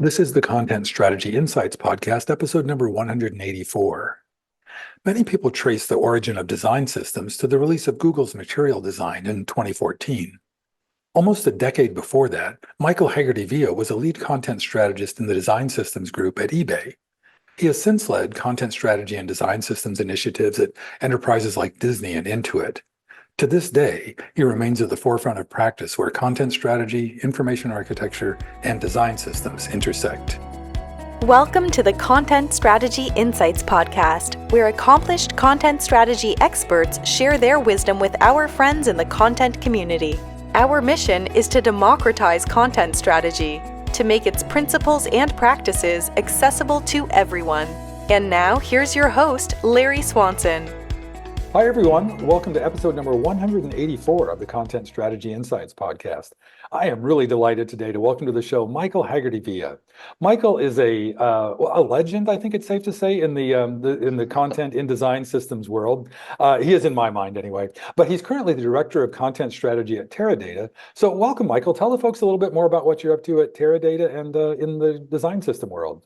This is the Content Strategy Insights podcast, episode number 184. Many people trace the origin of design systems to the release of Google's material design in 2014. Almost a decade before that, Michael Haggerty-Villa was a lead content strategist in the design systems group at eBay. He has since led content strategy and design systems initiatives at enterprises like Disney and Intuit. To this day, he remains at the forefront of practice where content strategy, information architecture, and design systems intersect. Welcome to the Content Strategy Insights podcast, where accomplished content strategy experts share their wisdom with our friends in the content community. Our mission is to democratize content strategy, to make its principles and practices accessible to everyone. And now, here's your host, Larry Swanson. Hi, everyone. Welcome to episode number 184 of the Content Strategy Insights podcast. I am really delighted today to welcome to the show Michael Haggerty-Villa. Michael is a legend, I think it's safe to say, in the content in design systems world. He is in my mind anyway, but he's currently the director of content strategy at Teradata. So welcome, Michael. Tell the folks a little bit more about what you're up to at Teradata and in the design system world.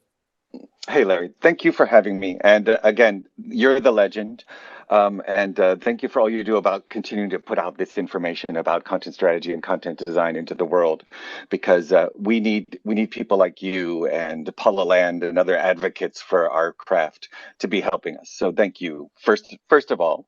Hey, Larry, thank you for having me. And again, you're the legend. And thank you for all you do about continuing to put out this information about content strategy and content design into the world, because we need people like you and Paula Land and other advocates for our craft to be helping us. So thank you. First of all,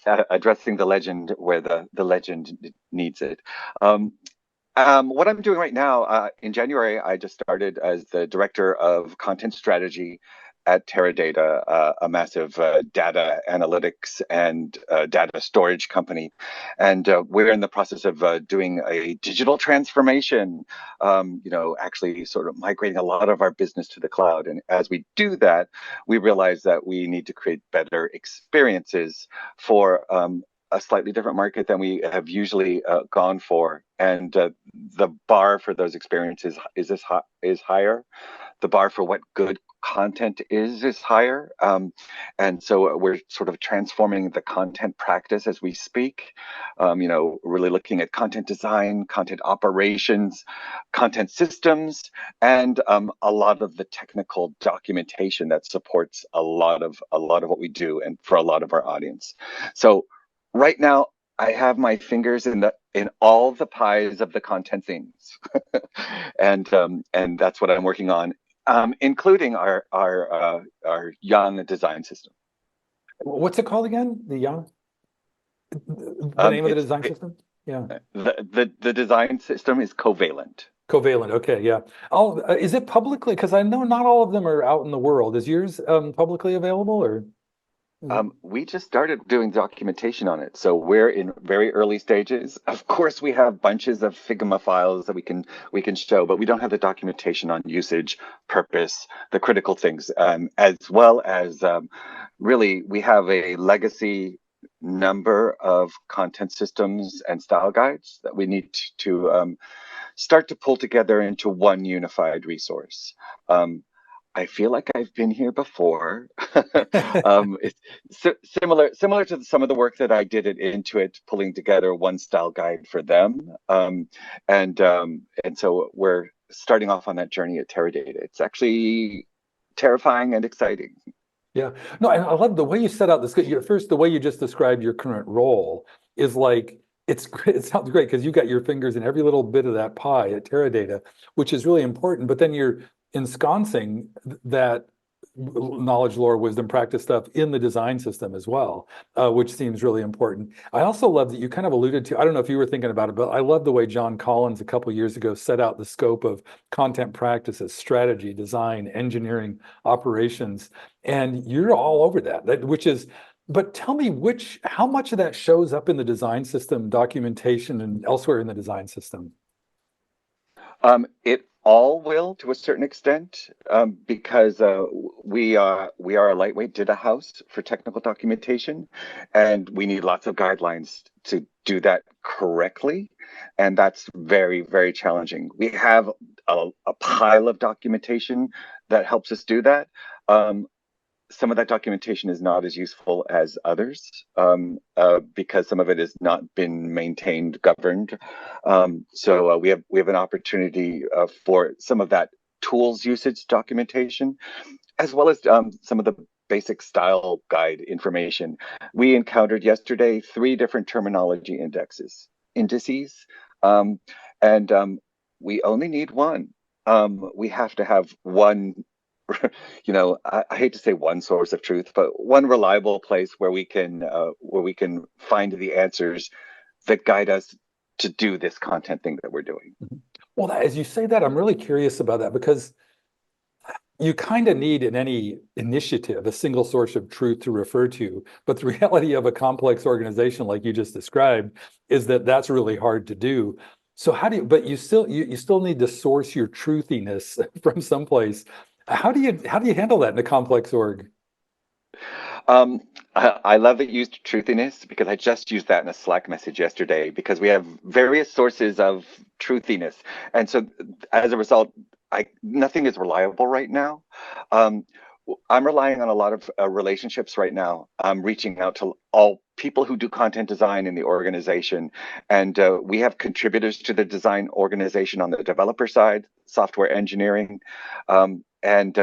addressing the legend where the legend needs it. What I'm doing right now, in January, I just started as the director of content strategy at Teradata, a massive data analytics and data storage company. And we're in the process of doing a digital transformation, actually sort of migrating a lot of our business to the cloud. And as we do that, we realize that we need to create better experiences for a slightly different market than we have usually gone for. And the bar for those experiences is higher. The bar for what good content is higher. And so we're sort of transforming the content practice as we speak, really looking at content design, content operations, content systems, and a lot of the technical documentation that supports a lot of what we do and for a lot of our audience. So right now, I have my fingers in all the pies of the content things, and that's what I'm working on. Including our young design system. What's it called again? The name of the design system? Yeah. The design system is Covalent. Covalent. Okay. Yeah. Oh, is it publicly? Because I know not all of them are out in the world. Is yours publicly available or? We just started doing documentation on it, so we're in very early stages. Of course, we have bunches of Figma files that we can show, but we don't have the documentation on usage, purpose, the critical things, as well as really we have a legacy number of content systems and style guides that we need to start to pull together into one unified resource. I feel like I've been here before. It's similar to some of the work that I did at Intuit, pulling together one style guide for them. And so we're starting off on that journey at Teradata. It's actually terrifying and exciting. Yeah, no, and I love the way you set out this. First, the way you just described your current role is like, it sounds great because you got your fingers in every little bit of that pie at Teradata, which is really important. But then you're ensconcing that knowledge, lore, wisdom, practice stuff in the design system as well, which seems really important. I also love that you kind of alluded to, I don't know if you were thinking about it, but I love the way John Collins a couple of years ago set out the scope of content practices, strategy, design, engineering, operations, and you're all over that, which is, but tell me how much of that shows up in the design system documentation and elsewhere in the design system? It all will to a certain extent, because we are a lightweight data house for technical documentation, and we need lots of guidelines to do that correctly, and that's very, very challenging. We have a pile of documentation that helps us do that. some of that documentation is not as useful as others, because some of it has not been maintained, governed. So we have an opportunity for some of that tools usage documentation, as well as some of the basic style guide information. We encountered yesterday 3 different terminology indices, and we only need one. We have to have one, I hate to say one source of truth, but one reliable place where we can find the answers that guide us to do this content thing that we're doing. Well, as you say that, I'm really curious about that, because you kind of need in any initiative a single source of truth to refer to. But the reality of a complex organization like you just described is that that's really hard to do. So but you still need to source your truthiness from someplace. How do you handle that in a complex org? I love that you used truthiness, because I just used that in a Slack message yesterday, because we have various sources of truthiness. And so as a result, nothing is reliable right now. I'm relying on a lot of relationships right now. I'm reaching out to all people who do content design in the organization. And we have contributors to the design organization on the developer side, software engineering, and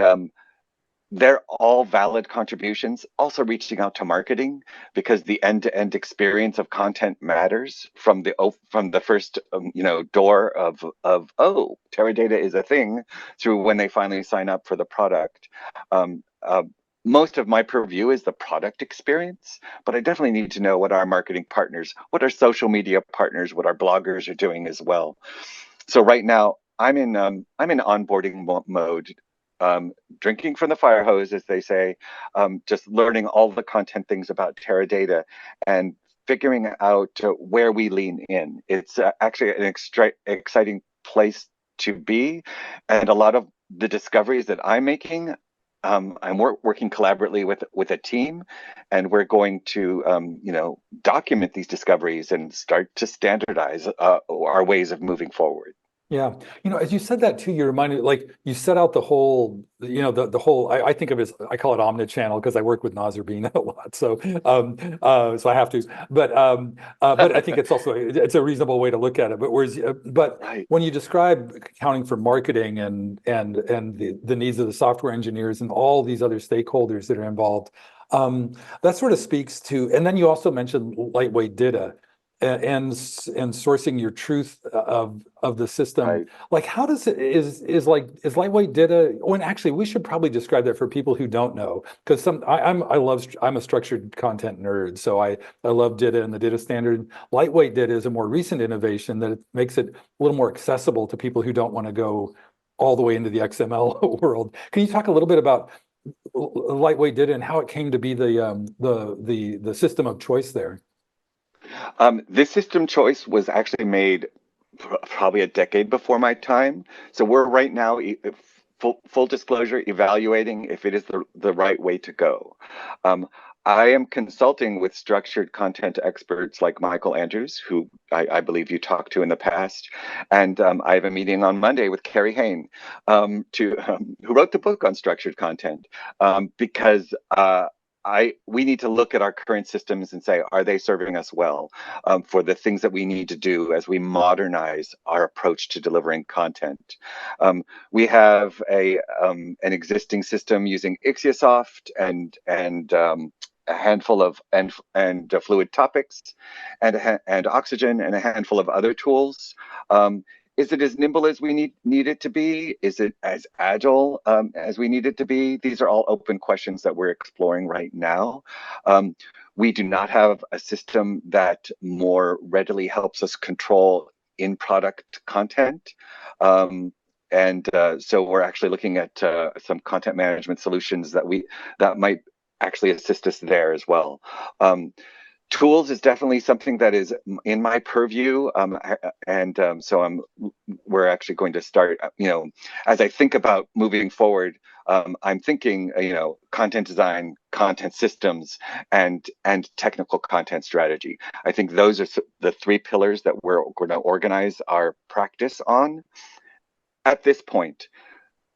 they're all valid contributions. Also reaching out to marketing, because the end-to-end experience of content matters from the first door of Teradata is a thing, through when they finally sign up for the product. Most of my purview is the product experience, but I definitely need to know what our marketing partners, what our social media partners, what our bloggers are doing as well. So right now I'm in onboarding mode. Drinking from the fire hose, as they say, just learning all the content things about Teradata and figuring out where we lean in. It's actually an exciting place to be, and a lot of the discoveries that I'm making, I'm working collaboratively with a team, and we're going to document these discoveries and start to standardize our ways of moving forward. Yeah. As you said that too, you reminded, like, you set out the whole, the whole, I think of it as, I call it omnichannel, because I work with Nazarbean a lot. So I have to, but I think it's also, it's a reasonable way to look at it. But Right. when you describe accounting for marketing and the needs of the software engineers and all these other stakeholders that are involved, that sort of speaks to, and then you also mentioned lightweight data. And sourcing your truth of the system. Right. Like, how does it is lightweight data? When actually, we should probably describe that for people who don't know, because I'm a structured content nerd, so I love data and the data standard. Lightweight data is a more recent innovation that makes it a little more accessible to people who don't want to go all the way into the XML world. Can you talk a little bit about lightweight data and how it came to be the system of choice there? This system choice was actually made probably a decade before my time. So we're right now, full disclosure, evaluating if it is the right way to go. I am consulting with structured content experts like Michael Andrews, who I believe you talked to in the past. And I have a meeting on Monday with Carrie Hain, who wrote the book on structured content, because we need to look at our current systems and say, are they serving us well for the things that we need to do as we modernize our approach to delivering content? We have an existing system using Ixiasoft and a handful of fluid topics and Oxygen and a handful of other tools. Is it as nimble as we need it to be? Is it as agile as we need it to be? These are all open questions that we're exploring right now. We do not have a system that more readily helps us control in-product content. So we're actually looking at some content management solutions that might actually assist us there as well. Tools is definitely something that is in my purview, so we're actually going to start. As I think about moving forward, I'm thinking, content design, content systems, and technical content strategy. I think those are the 3 pillars that we're going to organize our practice on. At this point,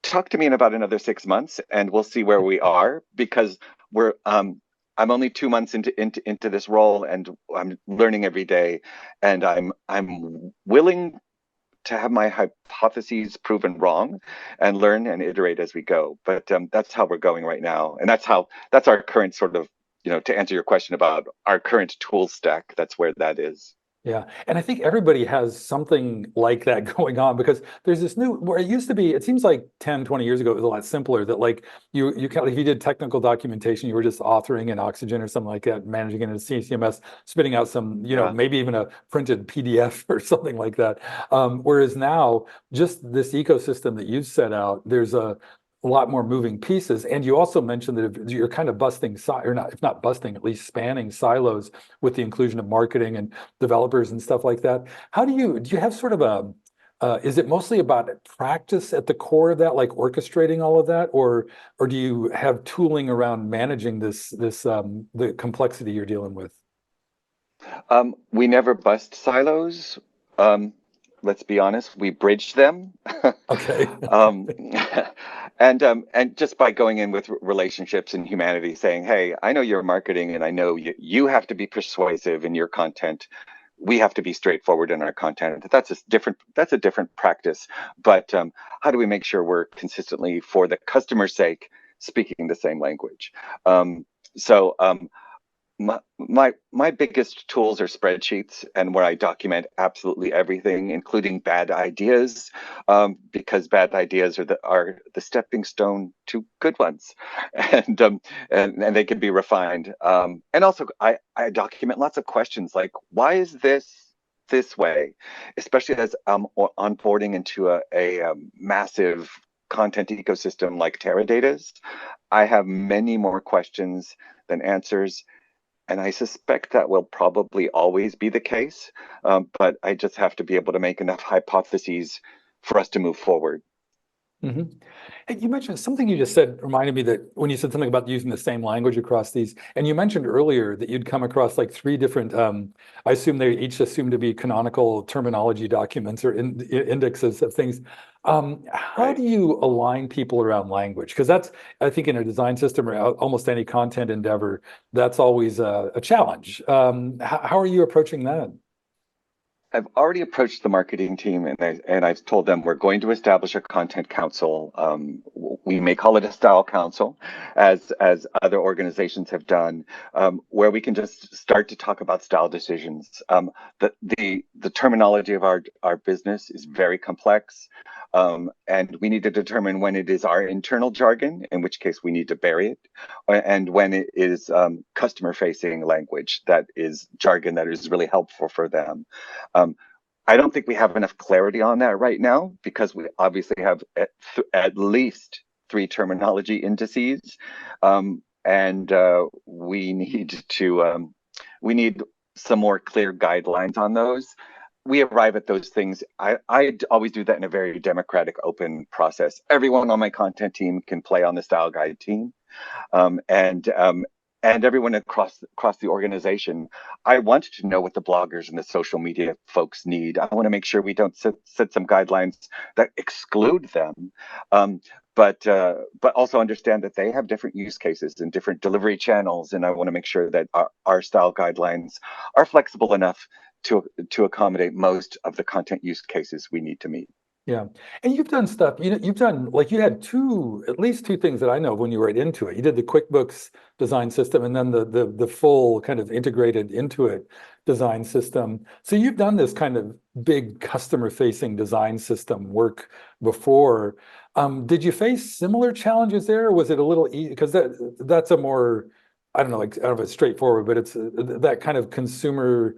talk to me in about another 6 months, and we'll see where we are, because I'm only 2 months into this role, and I'm learning every day, and I'm willing to have my hypotheses proven wrong and learn and iterate as we go. But that's how we're going right now. And that's our current sort of, to answer your question about our current tool stack, that's where that is. Yeah. And I think everybody has something like that going on, because there's this new, where it used to be, it seems like 10, 20 years ago, it was a lot simpler, that like you kind of, if you did technical documentation, you were just authoring in Oxygen or something like that, managing it in a CCMS, spitting out some, Yeah. maybe even a printed PDF or something like that. Whereas now, just this ecosystem that you've set out, there's a lot more moving pieces. And you also mentioned that you're kind of busting, or not, if not busting, at least spanning silos with the inclusion of marketing and developers and stuff like that. Do you have sort of is it mostly about practice at the core of that, like orchestrating all of that, or do you have tooling around managing the complexity you're dealing with? We never bust silos. Let's be honest, we bridge them. Okay. um, and just by going in with relationships and humanity, saying, "Hey, I know you're marketing, and I know you have to be persuasive in your content. We have to be straightforward in our content. That's a different practice. But how do we make sure we're consistently, for the customer's sake, speaking the same language?" So my biggest tools are spreadsheets, and where I document absolutely everything, including bad ideas, because bad ideas are the stepping stone to good ones, and they can be refined. And also, I document lots of questions like, why is this way, especially as I'm onboarding into a massive content ecosystem like Teradata's. I have many more questions than answers. And I suspect that will probably always be the case, but I just have to be able to make enough hypotheses for us to move forward. hmm Hey, you mentioned something you just said reminded me, that when you said something about using the same language across these, and you mentioned earlier that you'd come across like three different, I assume they each assume to be canonical terminology documents or indexes of things. How Right. do you align people around language? Because that's, I think, in a design system or almost any content endeavor, that's always a challenge. How are you approaching that? I've already approached the marketing team, and I've told them we're going to establish a content council. We may call it a style council, as other organizations have done, where we can just start to talk about style decisions. The terminology of our business is very complex, and we need to determine when it is our internal jargon, in which case we need to bury it, and when it is customer-facing language, that is jargon that is really helpful for them. Um, I don't think we have enough clarity on that right now, because we obviously have at least three terminology indices, and we need some more clear guidelines on those. We arrive at those things. I always do that in a very democratic, open process. Everyone on my content team can play on the style guide team, um, and um, and everyone across the organization. I want to know what the bloggers and the social media folks need. I want to make sure we don't set some guidelines that exclude them, um, but also understand that they have different use cases and different delivery channels. And I want to make sure that our style guidelines are flexible enough to accommodate most of the content use cases we need to meet. Yeah. And you've done stuff, you've done, like, you had at least two things that I know of when you were right into it. You did the QuickBooks design system, and then the full kind of integrated Intuit design system. So you've done this kind of big customer facing design system work before. Did you face similar challenges there? Or was it a little easy? Because that's a more, I don't know, like, I don't know if it's straightforward, but it's that kind of consumer,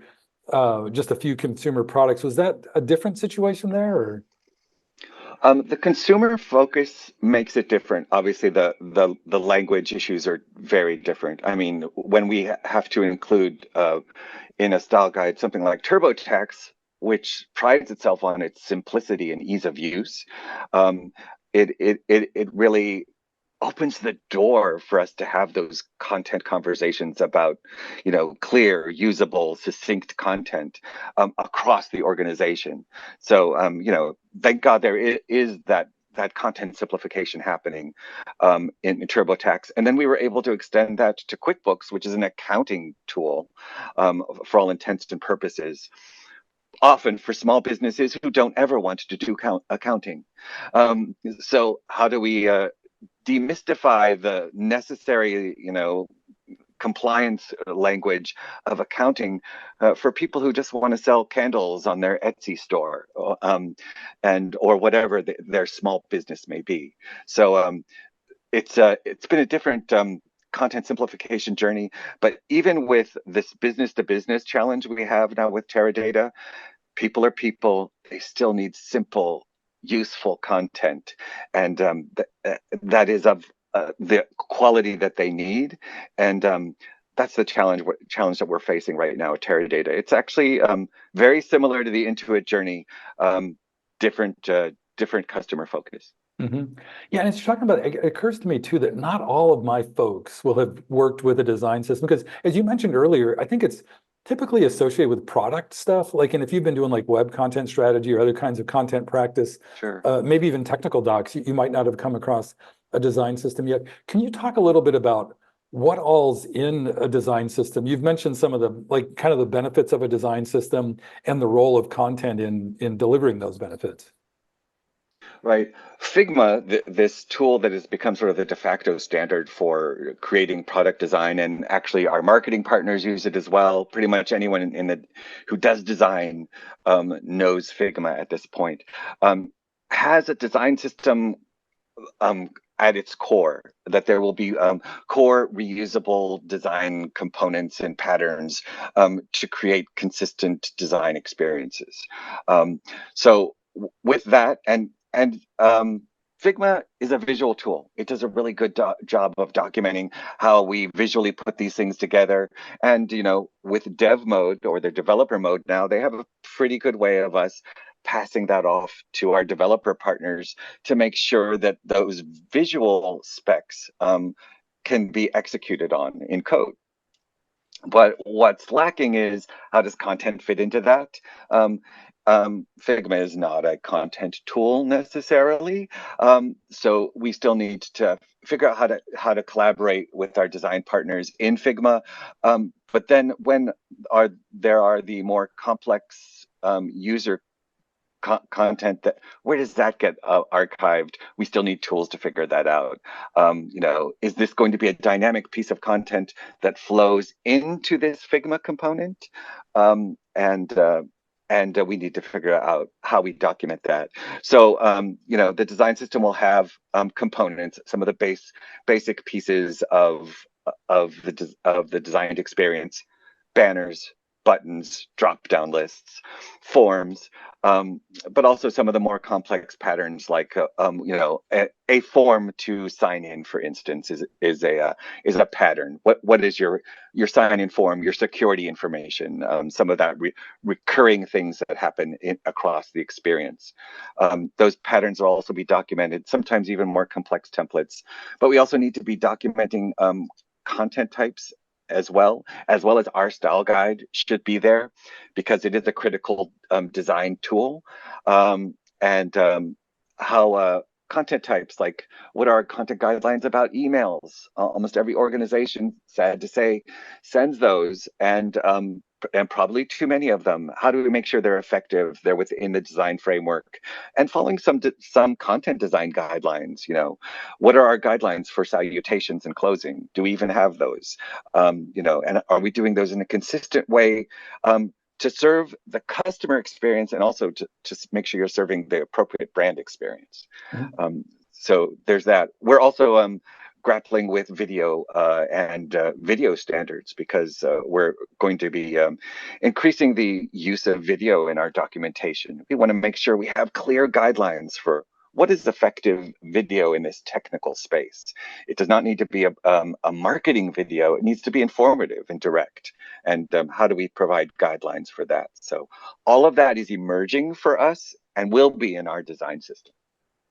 just a few consumer products. Was that a different situation there, or? The consumer focus makes it different. Obviously, the language issues are very different. I mean, when we have to include in a style guide something like TurboTax, which prides itself on its simplicity and ease of use, um, it really opens the door for us to have those content conversations about, clear, usable, succinct content across the organization. So, thank God there is that content simplification happening in TurboTax. And then we were able to extend that to QuickBooks, which is an accounting tool for all intents and purposes, often for small businesses who don't ever want to do accounting. So how do we demystify the necessary, compliance language of accounting for people who just want to sell candles on their Etsy store, or whatever their small business may be. So it's been a different content simplification journey, but even with this business to business challenge we have now with Teradata, people are people. They still need simple, useful content, and that is of the quality that they need. And that's the challenge that we're facing right now at Teradata. It's actually very similar to the Intuit journey, different customer focus. Yeah, and it's talking about it occurs to me too that not all of my folks will have worked with a design system, because as you mentioned earlier, I think it's typically associated with product stuff. Like, and if you've been doing like web content strategy or other kinds of content practice, Sure. Maybe even technical docs, you might not have come across a design system yet. Can you talk a little bit about what all's in a design system? You've mentioned some of the like kind of the benefits of a design system and the role of content in delivering those benefits. Right. Figma, this tool that has become sort of the de facto standard for creating product design, and actually our marketing partners use it as well. Pretty much anyone who does design knows Figma at this point. Has a design system at its core, that there will be core reusable design components and patterns to create consistent design experiences. So with that, and Figma is a visual tool. It does a really good job of documenting how we visually put these things together. And, with dev mode or the developer mode now, they have a pretty good way of us passing that off to our developer partners to make sure that those visual specs can be executed on in code. But what's lacking is, how does content fit into that? Figma is not a content tool necessarily, so we still need to figure out how to collaborate with our design partners in Figma. But then when there are the more complex user content, where does that get archived? We still need tools to figure that out. Is this going to be a dynamic piece of content that flows into this Figma component? And we need to figure out how we document that. So, the design system will have components, some of the basic pieces of the designed experience: banners, buttons, drop-down lists, forms, but also some of the more complex patterns, like a form to sign in, for instance, is a pattern. What is your sign-in form, your security information, some of that recurring things that happen across the experience. Those patterns will also be documented, sometimes even more complex templates. But we also need to be documenting content types as well as our style guide should be there, because it is a critical design tool. And how content types, like what are our content guidelines about emails? Almost every organization, sad to say, sends those, and probably too many of them. How do we make sure they're effective, they're within the design framework, and following some content design guidelines? What are our guidelines for salutations and closing? Do we even have those? And are we doing those in a consistent way to serve the customer experience, and also to make sure you're serving the appropriate brand experience? So there's that. We're also grappling with video and video standards, because we're going to be increasing the use of video in our documentation. We want to make sure we have clear guidelines for what is effective video in this technical space. It does not need to be a marketing video. It needs to be informative and direct. And how do we provide guidelines for that? So all of that is emerging for us and will be in our design system.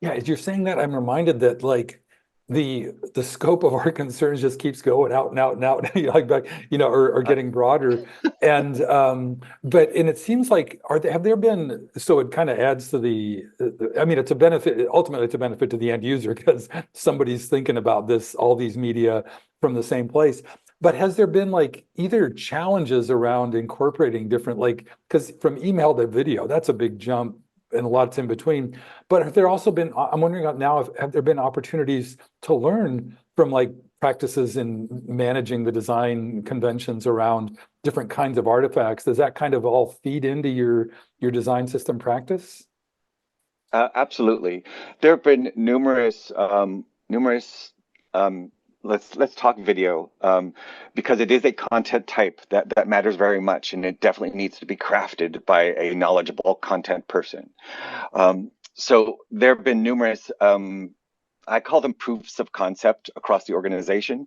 Yeah, as you're saying that, I'm reminded that, like, the scope of our concerns just keeps going out and out and out, like back, or getting broader. And and it seems like have there been, so it kind of adds to I mean, it's a benefit, ultimately it's a benefit to the end user because somebody's thinking about all these media from the same place. But has there been like either challenges around incorporating different, like, because from email to video, that's a big jump and a lot's in between. But have there also been, I'm wondering now, have there been opportunities to learn from like practices in managing the design conventions around different kinds of artifacts? Does that kind of all feed into your design system practice? Absolutely. There have been numerous. Let's talk video, because it is a content type that matters very much, and it definitely needs to be crafted by a knowledgeable content person. So there have been numerous. I call them proofs of concept across the organization.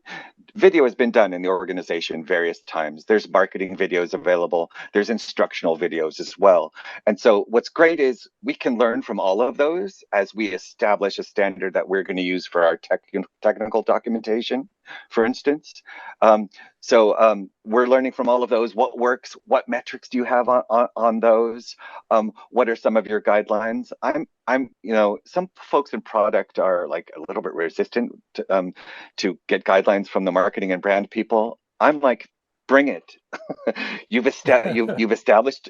Video has been done in the organization various times. There's marketing videos available. There's instructional videos as well. And so what's great is we can learn from all of those as we establish a standard that we're going to use for our technical documentation, for instance. We're learning from all of those. What works? What metrics do you have on those? What are some of your guidelines? Some folks in product are like a little bit resistant to get guidelines from the marketing and brand people. I'm like, bring it. You've established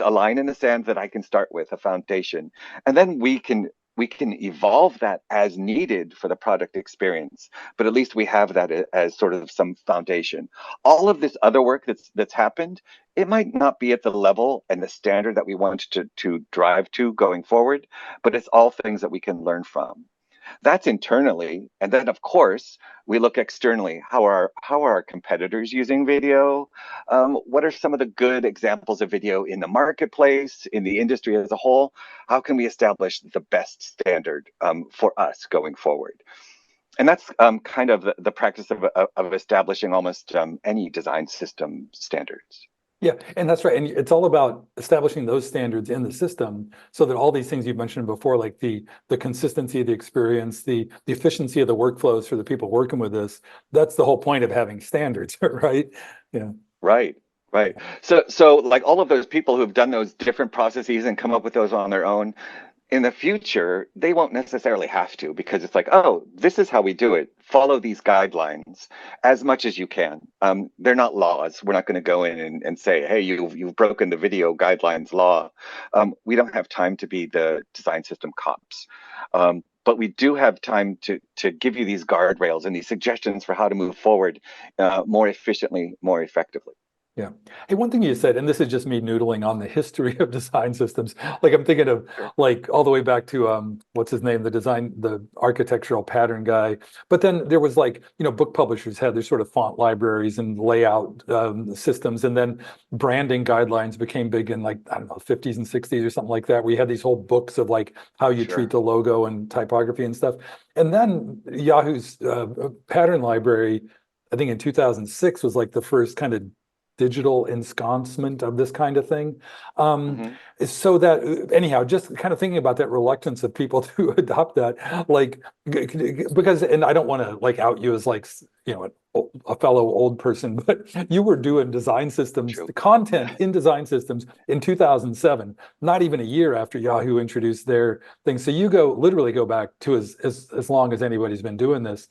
a line in the sand that I can start with, a foundation, and then we can evolve that as needed for the product experience. But at least we have that as sort of some foundation. All of this other work that's happened, it might not be at the level and the standard that we want to drive to going forward, but it's all things that we can learn from. That's internally, and then of course we look externally. How are our competitors using video? What are some of the good examples of video in the marketplace, in the industry as a whole? How can we establish the best standard for us going forward? And that's kind of the practice of establishing almost any design system standards. Yeah, and that's right. And it's all about establishing those standards in the system so that all these things you mentioned before, like the consistency of the experience, the efficiency of the workflows for the people working with this, that's the whole point of having standards, right? Yeah. Right. Right. So like all of those people who've done those different processes and come up with those on their own, in the future, they won't necessarily have to, because it's like, oh, this is how we do it. Follow these guidelines as much as you can. They're not laws. We're not going to go in and say, hey, you've broken the video guidelines law. We don't have time to be the design system cops. But we do have time to give you these guardrails and these suggestions for how to move forward more efficiently, more effectively. Yeah. Hey, one thing you said, and this is just me noodling on the history of design systems. Like I'm thinking of like all the way back to what's his name, the architectural pattern guy. But then there was like, book publishers had their sort of font libraries and layout systems, and then branding guidelines became big in like, I don't know, 50s and 60s or something like that, where you had these whole books of like how you treat the logo and typography and stuff. And then Yahoo's pattern library, I think in 2006 was like the first kind of digital ensconcement of this kind of thing. So that anyhow, just kind of thinking about that reluctance of people to adopt that, like, because, and I don't want to like out you as like, a fellow old person, but you were doing design systems, content in design systems in 2007, not even a year after Yahoo introduced their thing. So you literally go back to as long as anybody's been doing this.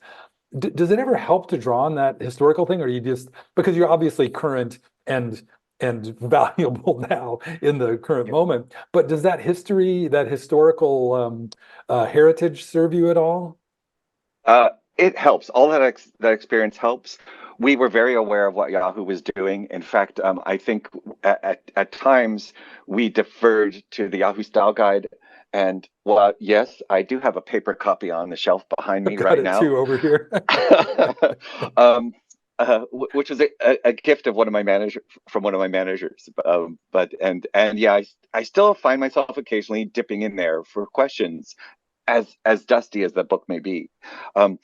Does it ever help to draw on that historical thing, or you just, because you're obviously current and valuable now in the current moment, but does that historical heritage serve you at all? It helps. All that experience helps. We were very aware of what Yahoo was doing. In fact, I think at times we deferred to the Yahoo style guide. And well, yes, I do have a paper copy on the shelf behind me right now. Too over here. Which was a gift of one of my managers. I still find myself occasionally dipping in there for questions, as dusty as the book may be. That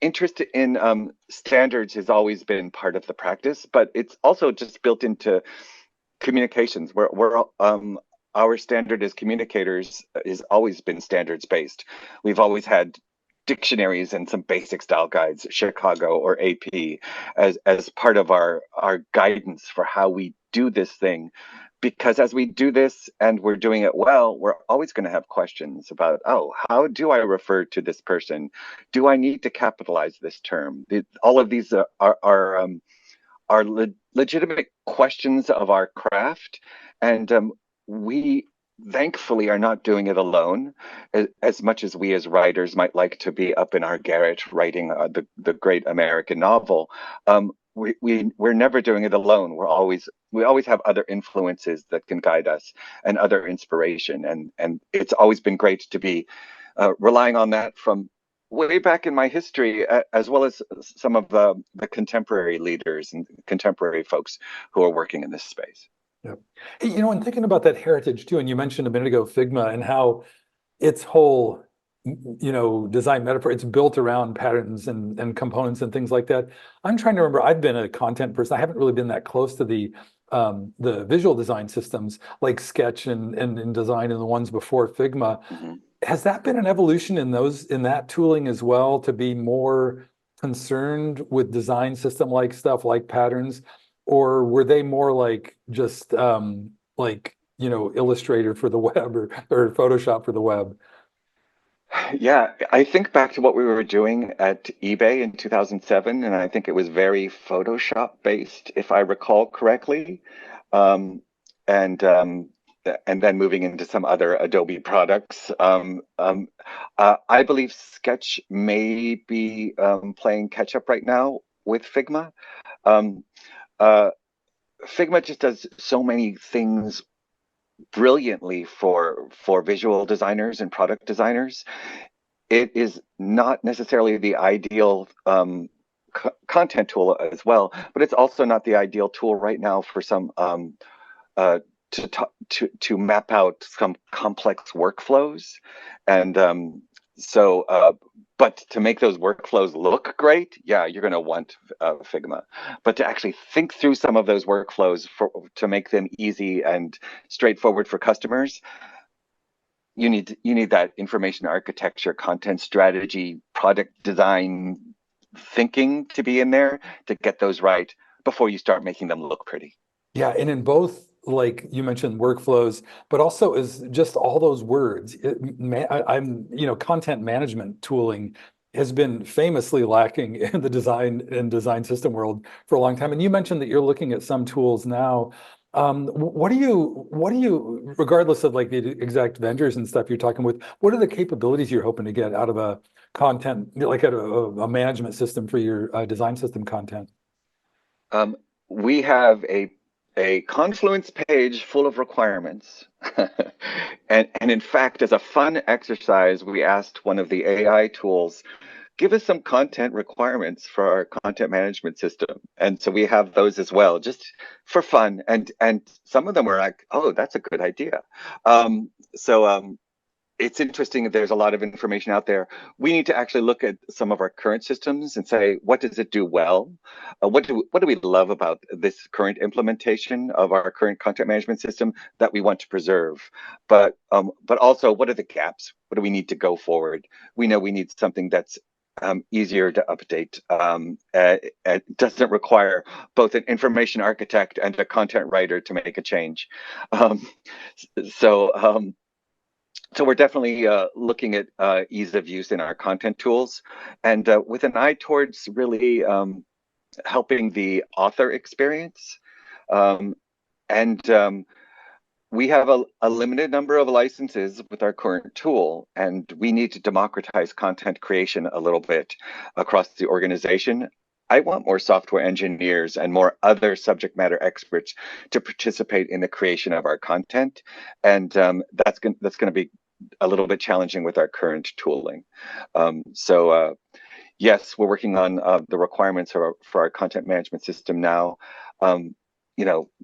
interest in standards has always been part of the practice, but it's also just built into communications. our standard as communicators has always been standards based. We've always had dictionaries and some basic style guides, Chicago or AP, as part of our guidance for how we do this thing. Because as we do this and we're doing it well, we're always going to have questions about, oh, how do I refer to this person? Do I need to capitalize this term? All of these are legitimate questions of our craft, and we thankfully are not doing it alone. As much as we as writers might like to be up in our garret writing the great American novel, we're never doing it alone. We always have other influences that can guide us and other inspiration, and it's always been great to be relying on that from way back in my history, as well as some of the contemporary leaders and contemporary folks who are working in this space. Yeah. Hey, and thinking about that heritage too, and you mentioned a minute ago Figma and how its whole, design metaphor, it's built around patterns and components and things like that. I'm trying to remember, I've been a content person. I haven't really been that close to the visual design systems like Sketch and InDesign and the ones before Figma. Mm-hmm. Has that been an evolution in that tooling as well, to be more concerned with design system like stuff like patterns, or were they more like just Illustrator for the web or Photoshop for the web? Yeah, I think back to what we were doing at eBay in 2007, and I think it was very Photoshop based, if I recall correctly. Um, and and then moving into some other Adobe products. I believe Sketch may be playing catch up right now with Figma. Um, uh, Figma just does so many things brilliantly for visual designers and product designers. It is not necessarily the ideal content tool as well, but it's also not the ideal tool right now for some uh, to map out some complex workflows, and but to make those workflows look great, yeah, you're going to want Figma. But to actually think through some of those workflows to make them easy and straightforward for customers, you need that information architecture, content strategy, product design thinking to be in there to get those right before you start making them look pretty. Yeah, and in both, like you mentioned, workflows, but also is just all those words. Content management tooling has been famously lacking in the design system world for a long time. And you mentioned that you're looking at some tools now. What do you, regardless of like the exact vendors and stuff you're talking with, what are the capabilities you're hoping to get out of a content, like a management system for your design system content? We have a Confluence page full of requirements. and in fact, as a fun exercise, we asked one of the AI tools, give us some content requirements for our content management system. And so we have those as well, just for fun. And some of them were like, oh, that's a good idea. It's interesting that there's a lot of information out there. We need to actually look at some of our current systems and say, what does it do well? What do we love about this current implementation of our current content management system that we want to preserve? But also, what are the gaps? What do we need to go forward? We know we need something that's easier to update. It doesn't require both an information architect and a content writer to make a change. So we're definitely looking at ease of use in our content tools, and with an eye towards really helping the author experience. And we have a limited number of licenses with our current tool, and we need to democratize content creation a little bit across the organization. I want more software engineers and more other subject matter experts to participate in the creation of our content, and that's going to be a little bit challenging with our current tooling. Yes, we're working on the requirements for our content management system now.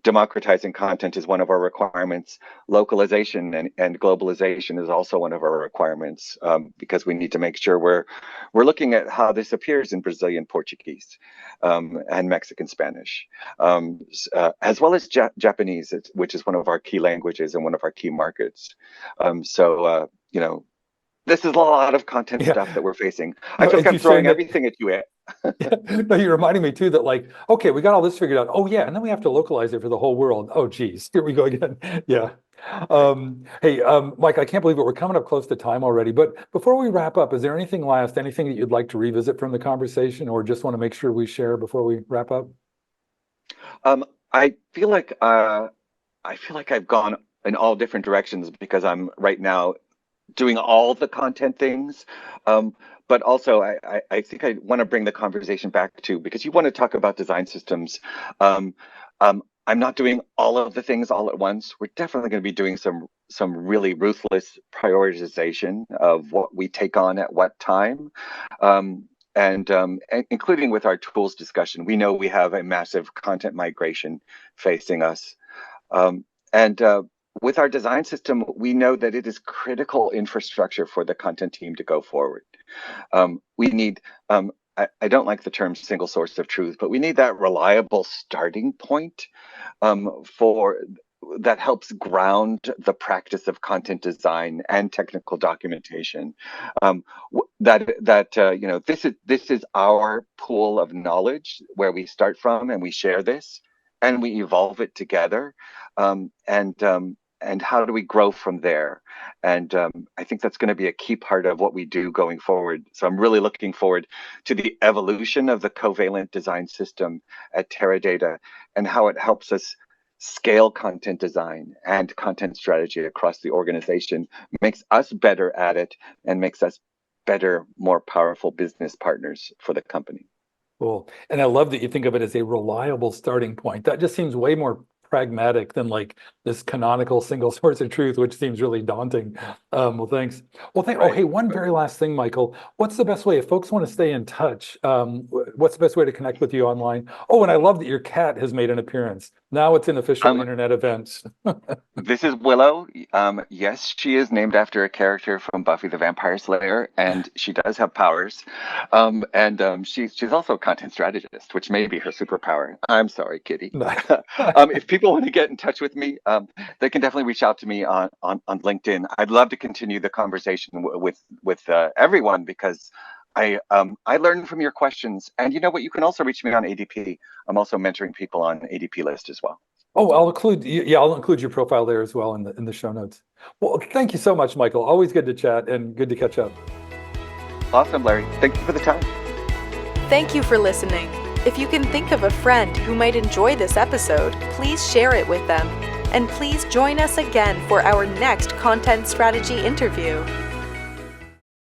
democratizing content is one of our requirements. Localization and globalization is also one of our requirements, because we need to make sure we're looking at how this appears in Brazilian Portuguese, and Mexican Spanish, as well as Japanese, which is one of our key languages and one of our key markets. This is a lot of content Yeah. stuff that we're facing. No, I feel like and I'm you throwing saying that- everything at you, Ed. No, you're reminding me too that like, okay, we got all this figured out. Oh yeah, and then we have to localize it for the whole world. Oh geez, here we go again. Yeah. Hey, Mike, I can't believe it. We're coming up close to time already. But before we wrap up, is there anything that you'd like to revisit from the conversation, or just want to make sure we share before we wrap up? I feel like I've gone in all different directions because I'm right now doing all the content things. But also, I think I want to bring the conversation back to, because you want to talk about design systems. I'm not doing all of the things all at once. We're definitely going to be doing some really ruthless prioritization of what we take on at what time. And including with our tools discussion, we know we have a massive content migration facing us. And with our design system, we know that it is critical infrastructure for the content team to go forward. We need, I don't like the term single source of truth, but we need that reliable starting point that helps ground the practice of content design and technical documentation. This is our pool of knowledge where we start from, and we share this and we evolve it together. And how do we grow from there? And I think that's going to be a key part of what we do going forward. So I'm really looking forward to the evolution of the covalent design system at Teradata and how it helps us scale content design and content strategy across the organization, makes us better at it, and makes us better, more powerful business partners for the company. Cool. And I love that you think of it as a reliable starting point. That just seems way more pragmatic than like this canonical single source of truth, which seems really daunting. Well, thanks. Well, oh, hey, one very last thing, Michael. What's the best way if folks want to stay in touch? What's the best way to connect with you online? Oh, and I love that your cat has made an appearance. Now it's an official internet event. This is Willow. Yes, she is named after a character from Buffy the Vampire Slayer, and she does have powers. She's also a content strategist, which may be her superpower. I'm sorry, Kitty. If people want to get in touch with me, they can definitely reach out to me on LinkedIn. I'd love to continue the conversation with everyone, because I learn from your questions. And you know what? You can also reach me on ADP. I'm also mentoring people on ADP list as well. Oh, I'll include your profile there as well in the show notes. Well, thank you so much, Michael. Always good to chat and good to catch up. Awesome, Larry. Thank you for the time. Thank you for listening. If you can think of a friend who might enjoy this episode, please share it with them. And please join us again for our next content strategy interview.